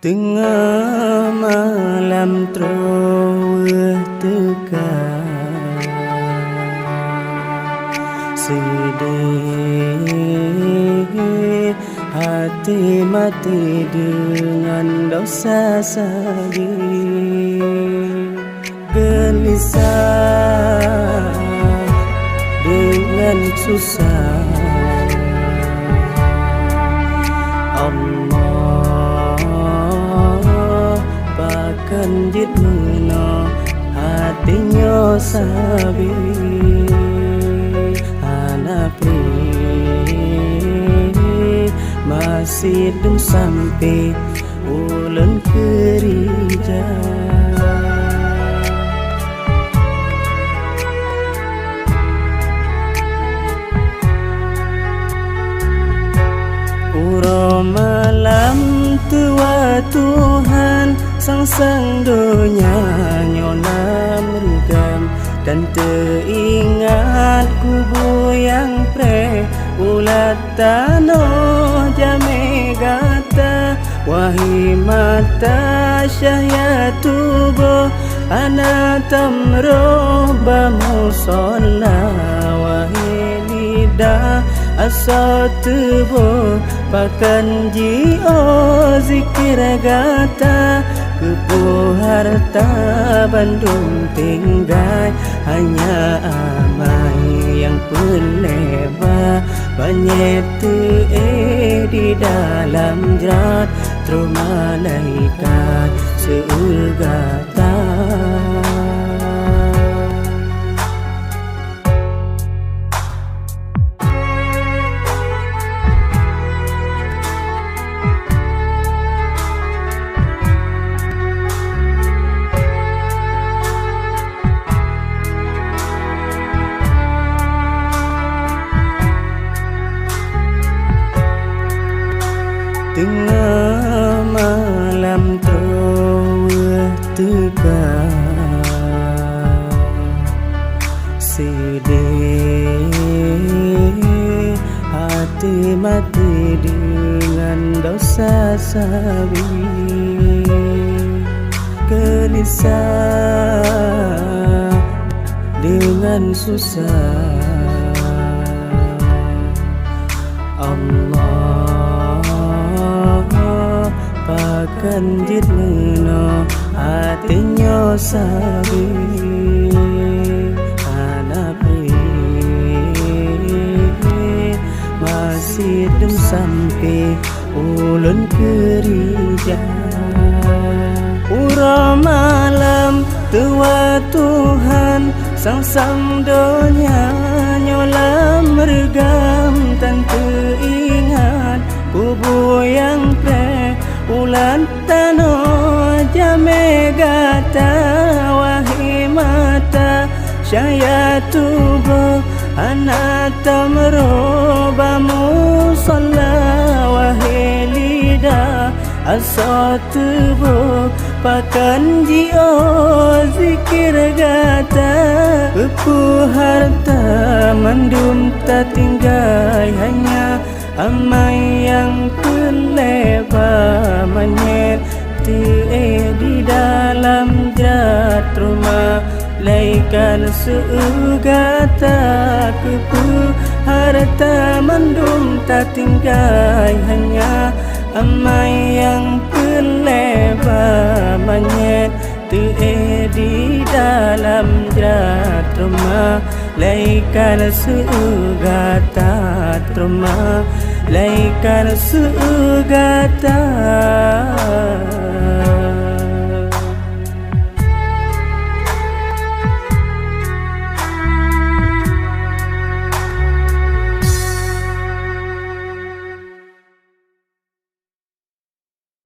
Tengah malam terawih tekan, sedih hati mati dengan dosa sedih, gelisah dengan susah. Kanjit meno hatinya sabi hanapi masih dum sampai ulen kerja. Uro malam tua Tuhan sang donya nyona merugam, dan teringat kubu yang pre ulat tanoh jame gata, wahi mata syahya tubuh ana tamro bamusola, wahi lidah asa tubuh pakan jio zikir gata. Kepu harta Bandung tinggal, hanya amai yang peleba, banyak di dalam jerat tru malaikat seulgata. Tengah malam terawih tekan, sedih hati mati dengan dosa sabi, gelisah dengan susah. Kanjit meno hatinya sabi hanapi masih dem sampai ulun kerja. Ura malam tua Tuhan sang donya nyolam mergam, dan teringat kubu yang pre ulan tanoh jame gata, wahi mata syaya tubuh anak tamro bamusola, wahi lidah asa tubuh pakan jio zikir gata. Kepu harta mandum tak tinggal, hanya amai yang keleba, menyet di dalam jerat rumah laikan seugata. Kepu harta mendung tak tinggal, hanya amai yang keleba, menyet di dalam jerat rumah laikan seugata, rumah laikan seugata.